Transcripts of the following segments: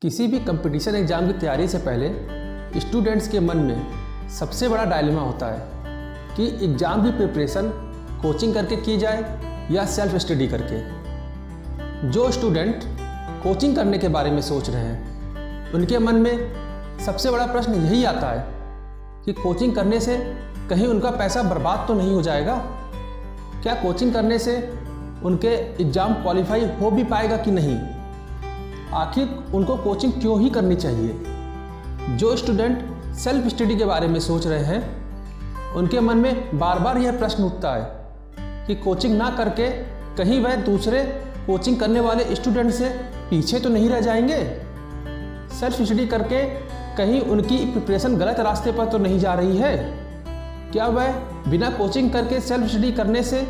किसी भी competition exam की तैयारी से पहले स्टूडेंट्स के मन में सबसे बड़ा डायलेमा होता है कि एग्ज़ाम की प्रिपरेशन कोचिंग करके की जाए या सेल्फ स्टडी करके। जो स्टूडेंट कोचिंग करने के बारे में सोच रहे हैं उनके मन में सबसे बड़ा प्रश्न यही आता है कि कोचिंग करने से कहीं उनका पैसा बर्बाद तो नहीं हो जाएगा, क्या कोचिंग करने से उनके एग्ज़ाम क्वालिफाई हो भी पाएगा कि नहीं, आखिर उनको कोचिंग क्यों ही करनी चाहिए। जो स्टूडेंट सेल्फ स्टडी के बारे में सोच रहे हैं उनके मन में बार बार यह प्रश्न उठता है कि कोचिंग ना करके कहीं वह दूसरे कोचिंग करने वाले स्टूडेंट से पीछे तो नहीं रह जाएंगे, सेल्फ स्टडी करके कहीं उनकी प्रिपरेशन गलत रास्ते पर तो नहीं जा रही है, क्या वह बिना कोचिंग करके सेल्फ स्टडी करने से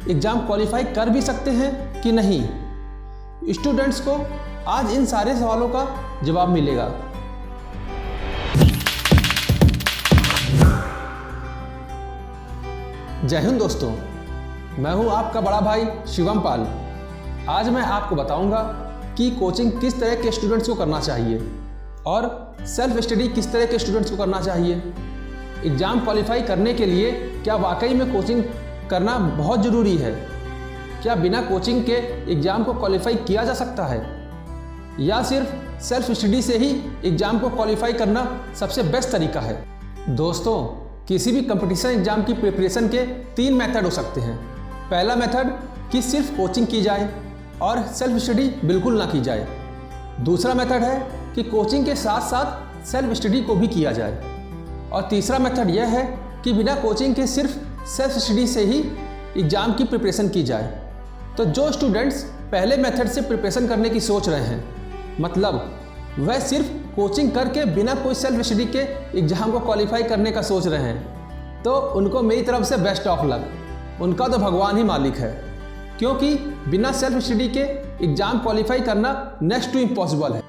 एग्ज़ाम क्वालिफाई कर भी सकते हैं कि नहीं। स्टूडेंट्स को आज इन सारे सवालों का जवाब मिलेगा। जय हिंद दोस्तों, मैं हूं आपका बड़ा भाई शिवम पाल। आज मैं आपको बताऊंगा कि कोचिंग किस तरह के स्टूडेंट्स को करना चाहिए और सेल्फ स्टडी किस तरह के स्टूडेंट्स को करना चाहिए। एग्ज़ाम क्वालिफाई करने के लिए क्या वाकई में कोचिंग करना बहुत ज़रूरी है, क्या बिना कोचिंग के एग्ज़ाम को क्वालिफाई किया जा सकता है, या सिर्फ सेल्फ स्टडी से ही एग्ज़ाम को क्वालिफाई करना सबसे बेस्ट तरीका है। दोस्तों, किसी भी कंपटीशन एग्ज़ाम की प्रिपरेशन के 3 मेथड हो सकते हैं। पहला मेथड कि सिर्फ कोचिंग की जाए और सेल्फ स्टडी बिल्कुल ना की जाए। दूसरा मेथड है कि कोचिंग के साथ साथ सेल्फ स्टडी को भी किया जाए। और तीसरा मेथड यह है कि बिना कोचिंग के सिर्फ सेल्फ स्टडी से ही एग्ज़ाम की प्रिपरेशन की जाए। तो जो स्टूडेंट्स पहले मेथड से प्रिपरेशन करने की सोच रहे हैं, मतलब वह सिर्फ कोचिंग करके बिना कोई सेल्फ स्टडी के एग्ज़ाम को क्वालिफाई करने का सोच रहे हैं, तो उनको मेरी तरफ से बेस्ट ऑफ लक। उनका तो भगवान ही मालिक है, क्योंकि बिना सेल्फ स्टडी के एग्ज़ाम क्वालिफाई करना नेक्स्ट टू इम्पॉसिबल है।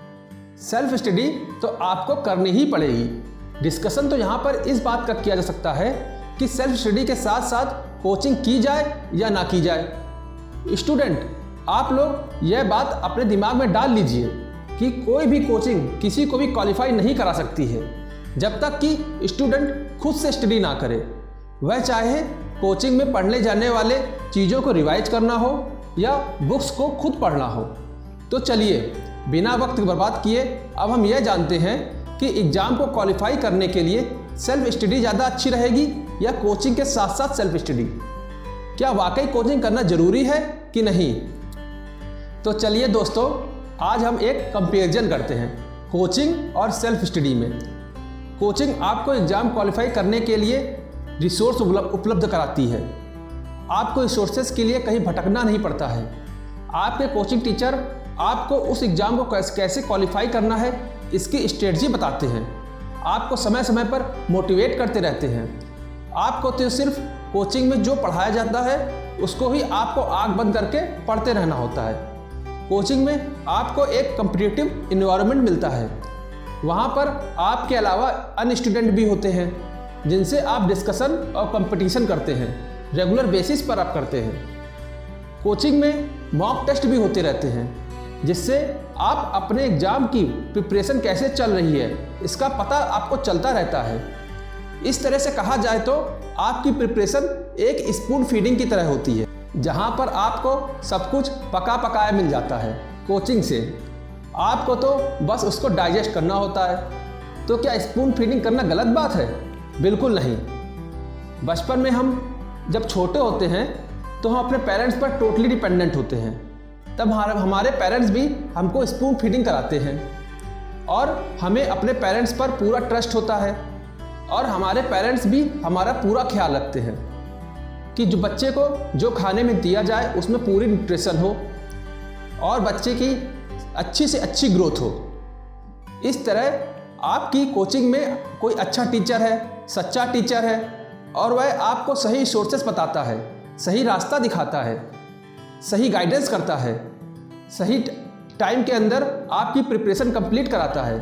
सेल्फ स्टडी तो आपको करनी ही पड़ेगी। डिस्कशन तो यहाँ पर इस बात का किया जा सकता है कि सेल्फ स्टडी के साथ साथ कोचिंग की जाए या ना की जाए। स्टूडेंट, आप लोग यह बात अपने दिमाग में डाल लीजिए कि कोई भी कोचिंग किसी को भी क्वालिफाई नहीं करा सकती है जब तक कि स्टूडेंट खुद से स्टडी ना करे। वह चाहे कोचिंग में पढ़ने जाने वाले चीज़ों को रिवाइज करना हो या बुक्स को खुद पढ़ना हो। तो चलिए बिना वक्त बर्बाद किए अब हम यह जानते हैं कि एग्ज़ाम को क्वालिफाई करने के लिए सेल्फ स्टडी ज़्यादा अच्छी रहेगी या कोचिंग के साथ साथ सेल्फ स्टडी। क्या वाकई कोचिंग करना ज़रूरी है कि नहीं। तो चलिए दोस्तों, आज हम एक कंपैरिजन करते हैं कोचिंग और सेल्फ स्टडी में। कोचिंग आपको एग्ज़ाम क्वालिफाई करने के लिए रिसोर्स उपलब्ध कराती है। आपको रिसोर्सेज के लिए कहीं भटकना नहीं पड़ता है। आपके कोचिंग टीचर आपको उस एग्ज़ाम को कैसे क्वालिफाई करना है इसकी स्ट्रेटजी बताते हैं। आपको समय समय पर मोटिवेट करते रहते हैं। आपको तो सिर्फ कोचिंग में जो पढ़ाया जाता है उसको ही आपको आँख बंद करके पढ़ते रहना होता है। कोचिंग में आपको एक कॉम्पिटिटिव इन्वायरमेंट मिलता है। वहाँ पर आपके अलावा अन्य स्टूडेंट भी होते हैं जिनसे आप डिस्कशन और कंपटीशन करते हैं, रेगुलर बेसिस पर आप करते हैं। कोचिंग में मॉक टेस्ट भी होते रहते हैं जिससे आप अपने एग्ज़ाम की प्रिपरेशन कैसे चल रही है इसका पता आपको चलता रहता है। इस तरह से कहा जाए तो आपकी प्रिपरेशन एक स्पून फीडिंग की तरह होती है, जहाँ पर आपको सब कुछ पका पकाया मिल जाता है। कोचिंग से आपको तो बस उसको डाइजेस्ट करना होता है। तो क्या स्पून फीडिंग करना गलत बात है? बिल्कुल नहीं। बचपन में हम जब छोटे होते हैं तो हम अपने पेरेंट्स पर टोटली डिपेंडेंट होते हैं। तब हमारे पेरेंट्स भी हमको स्पून फीडिंग कराते हैं और हमें अपने पेरेंट्स पर पूरा ट्रस्ट होता है और हमारे पेरेंट्स भी हमारा पूरा ख्याल रखते हैं कि जो बच्चे को जो खाने में दिया जाए उसमें पूरी न्यूट्रिशन हो और बच्चे की अच्छी से अच्छी ग्रोथ हो। इस तरह आपकी कोचिंग में कोई अच्छा टीचर है, सच्चा टीचर है और वह आपको सही सोर्सेस बताता है, सही रास्ता दिखाता है, सही गाइडेंस करता है, सही टाइम के अंदर आपकी प्रिपरेशन कंप्लीट कराता है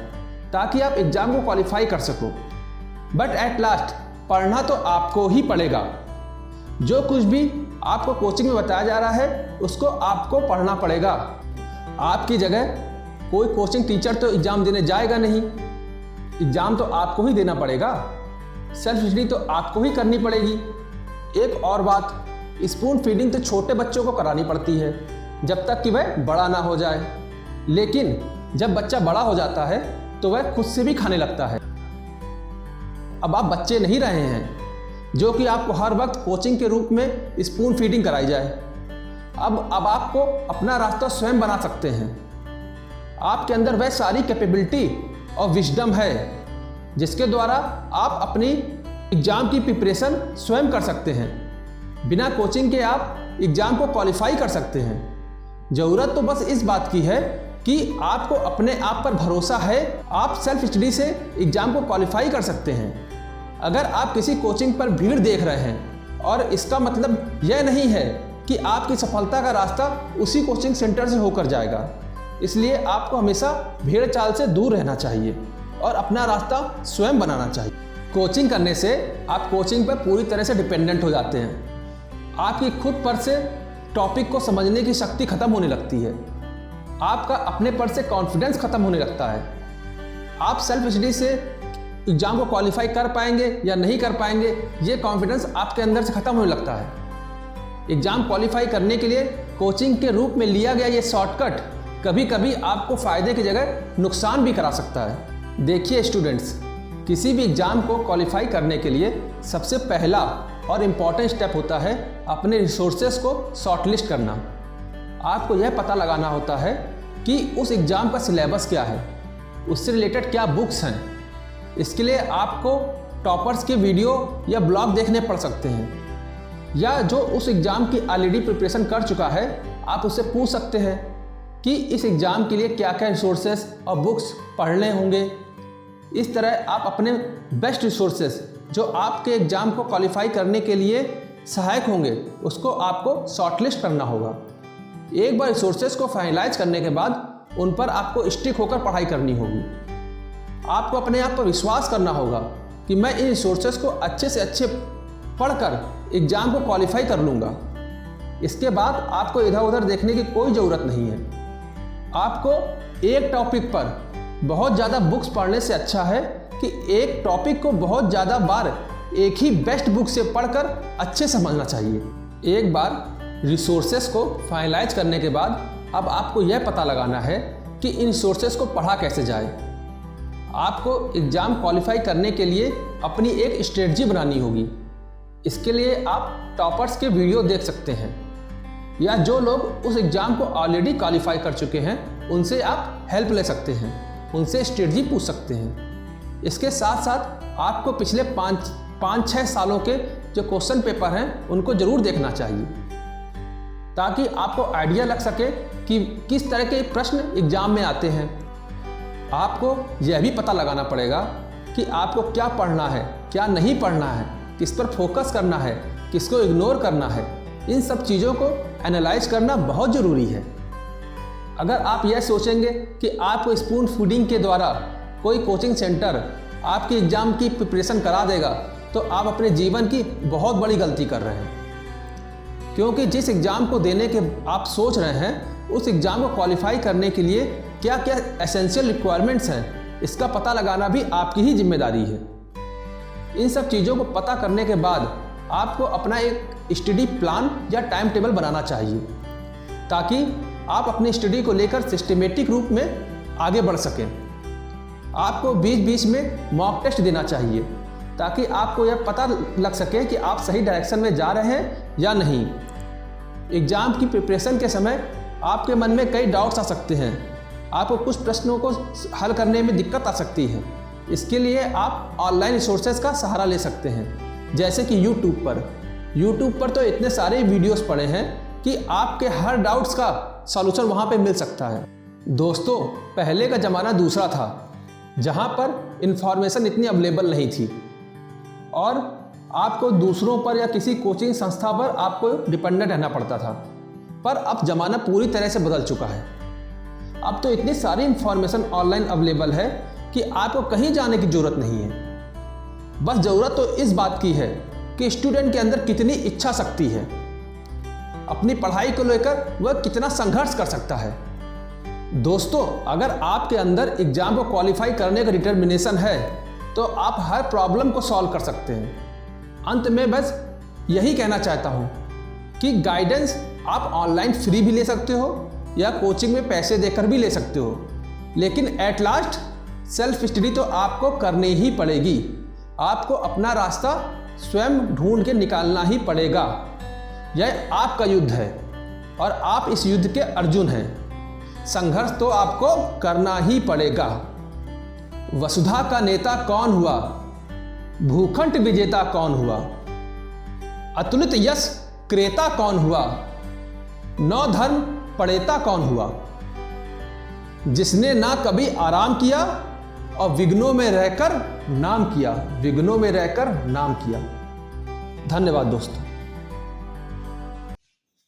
ताकि आप एग्ज़ाम को क्वालिफाई कर सको। बट एट लास्ट पढ़ना तो आपको ही पड़ेगा। जो कुछ भी आपको कोचिंग में बताया जा रहा है उसको आपको पढ़ना पड़ेगा। आपकी जगह कोई कोचिंग टीचर तो एग्ज़ाम देने जाएगा नहीं। एग्ज़ाम तो आपको ही देना पड़ेगा, सेल्फ स्टडी तो आपको ही करनी पड़ेगी। एक और बात, स्पून फीडिंग तो छोटे बच्चों को करानी पड़ती है जब तक कि वह बड़ा ना हो जाए, लेकिन जब बच्चा बड़ा हो जाता है तो वह खुद से भी खाने लगता है। अब आप बच्चे नहीं रहे हैं जो कि आपको हर वक्त कोचिंग के रूप में स्पून फीडिंग कराई जाए। अब आपको अपना रास्ता स्वयं बना सकते हैं। आपके अंदर वह सारी कैपेबिलिटी और विजडम है जिसके द्वारा आप अपनी एग्ज़ाम की प्रिपरेशन स्वयं कर सकते हैं। बिना कोचिंग के आप एग्ज़ाम को क्वालिफाई कर सकते हैं। ज़रूरत तो बस इस बात की है कि आपको अपने आप पर भरोसा है, आप सेल्फ स्टडी से एग्ज़ाम को क्वालिफाई कर सकते हैं। अगर आप किसी कोचिंग पर भीड़ देख रहे हैं और इसका मतलब यह नहीं है कि आपकी सफलता का रास्ता उसी कोचिंग सेंटर से होकर जाएगा। इसलिए आपको हमेशा भीड़ चाल से दूर रहना चाहिए और अपना रास्ता स्वयं बनाना चाहिए। कोचिंग करने से आप कोचिंग पर पूरी तरह से डिपेंडेंट हो जाते हैं। आपकी खुद पर से टॉपिक को समझने की शक्ति खत्म होने लगती है। आपका अपने पर से कॉन्फिडेंस खत्म होने लगता है। आप सेल्फ स्टडी से एग्ज़ाम को क्वालिफाई कर पाएंगे या नहीं कर पाएंगे, ये कॉन्फिडेंस आपके अंदर से खत्म होने लगता है। एग्ज़ाम क्वालिफाई करने के लिए कोचिंग के रूप में लिया गया ये शॉर्टकट कभी कभी आपको फ़ायदे की जगह नुकसान भी करा सकता है। देखिए स्टूडेंट्स, किसी भी एग्ज़ाम को क्वालिफाई करने के लिए सबसे पहला और इम्पॉर्टेंट स्टेप होता है अपने रिसोर्सेज को शॉर्टलिस्ट करना। आपको यह पता लगाना होता है कि उस एग्ज़ाम का सिलेबस क्या है, उससे रिलेटेड क्या बुक्स हैं। इसके लिए आपको टॉपर्स के वीडियो या ब्लॉग देखने पड़ सकते हैं, या जो उस एग्ज़ाम की ऑलरेडी प्रिपरेशन कर चुका है आप उससे पूछ सकते हैं कि इस एग्ज़ाम के लिए क्या क्या रिसोर्सेज और बुक्स पढ़ने होंगे। इस तरह आप अपने बेस्ट रिसोर्सेज जो आपके एग्ज़ाम को क्वालिफाई करने के लिए सहायक होंगे उसको आपको शॉर्टलिस्ट करना होगा। एक बार रिसोर्सेज को फाइनलाइज करने के बाद उन पर आपको स्टिक होकर पढ़ाई करनी होगी। आपको अपने आप पर विश्वास करना होगा कि मैं इन रिसोर्सेज को अच्छे से अच्छे पढ़कर एग्ज़ाम को क्वालिफाई कर लूँगा। इसके बाद आपको इधर उधर देखने की कोई ज़रूरत नहीं है। आपको एक टॉपिक पर बहुत ज़्यादा बुक्स पढ़ने से अच्छा है कि एक टॉपिक को बहुत ज़्यादा बार एक ही बेस्ट बुक से पढ़कर अच्छे समझना चाहिए। एक बार रिसोर्सेज को फाइनलाइज करने के बाद अब आपको यह पता लगाना है कि इन रिसोर्सेज को पढ़ा कैसे जाए। आपको एग्ज़ाम क्वालिफाई करने के लिए अपनी एक स्ट्रेटजी बनानी होगी। इसके लिए आप टॉपर्स के वीडियो देख सकते हैं, या जो लोग उस एग्ज़ाम को ऑलरेडी क्वालिफाई कर चुके हैं उनसे आप हेल्प ले सकते हैं, उनसे स्ट्रेटजी पूछ सकते हैं। इसके साथ साथ आपको पिछले 5-6 सालों के जो क्वेश्चन पेपर हैं उनको ज़रूर देखना चाहिए, ताकि आपको आइडिया लग सके कि किस तरह के प्रश्न एग्ज़ाम में आते हैं। आपको यह भी पता लगाना पड़ेगा कि आपको क्या पढ़ना है, क्या नहीं पढ़ना है, किस पर फोकस करना है, किसको इग्नोर करना है। इन सब चीज़ों को एनालाइज करना बहुत ज़रूरी है। अगर आप यह सोचेंगे कि आपको स्पून फीडिंग के द्वारा कोई कोचिंग सेंटर आपकी एग्ज़ाम की प्रिपरेशन करा देगा तो आप अपने जीवन की बहुत बड़ी गलती कर रहे हैं। क्योंकि जिस एग्ज़ाम को देने के आप सोच रहे हैं उस एग्ज़ाम को क्वालिफाई करने के लिए क्या क्या एसेंशियल रिक्वायरमेंट्स हैं, इसका पता लगाना भी आपकी ही जिम्मेदारी है। इन सब चीज़ों को पता करने के बाद आपको अपना एक स्टडी प्लान या टाइम टेबल बनाना चाहिए, ताकि आप अपनी स्टडी को लेकर सिस्टमेटिक रूप में आगे बढ़ सकें। आपको बीच बीच में मॉक टेस्ट देना चाहिए, ताकि आपको यह पता लग सके कि आप सही डायरेक्शन में जा रहे हैं या नहीं। एग्ज़ाम की प्रिपरेशन के समय आपके मन में कई डाउट्स आ सकते हैं, आपको कुछ प्रश्नों को हल करने में दिक्कत आ सकती है। इसके लिए आप ऑनलाइन रिसोर्सेज का सहारा ले सकते हैं, जैसे कि यूट्यूब पर तो इतने सारे वीडियोस पड़े हैं कि आपके हर डाउट्स का सॉल्यूशन वहाँ पे मिल सकता है। दोस्तों, पहले का ज़माना दूसरा था, जहाँ पर इन्फॉर्मेशन इतनी अवेलेबल नहीं थी और आपको दूसरों पर या किसी कोचिंग संस्था पर आपको डिपेंडेंट रहना पड़ता था। पर अब ज़माना पूरी तरह से बदल चुका है। अब तो इतनी सारी इन्फॉर्मेशन ऑनलाइन अवेलेबल है कि आपको कहीं जाने की ज़रूरत नहीं है। बस ज़रूरत तो इस बात की है कि स्टूडेंट के अंदर कितनी इच्छा शक्ति है, अपनी पढ़ाई को लेकर वह कितना संघर्ष कर सकता है। दोस्तों, अगर आपके अंदर एग्जाम को क्वालिफाई करने का डिटर्मिनेशन है तो आप हर प्रॉब्लम को सॉल्व कर सकते हैं। अंत में बस यही कहना चाहता हूँ कि गाइडेंस आप ऑनलाइन फ्री भी ले सकते हो या कोचिंग में पैसे देकर भी ले सकते हो, लेकिन एट लास्ट सेल्फ स्टडी तो आपको करनी ही पड़ेगी। आपको अपना रास्ता स्वयं ढूंढ के निकालना ही पड़ेगा। यह आपका युद्ध है और आप इस युद्ध के अर्जुन हैं। संघर्ष तो आपको करना ही पड़ेगा। वसुधा का नेता कौन हुआ? भूखंड विजेता कौन हुआ? अतुलित यश क्रेता कौन हुआ? नौ धर्म पड़ेता कौन हुआ? जिसने ना कभी आराम किया और विघ्नों में रहकर नाम किया, विघ्नों में रहकर नाम किया। धन्यवाद दोस्तों।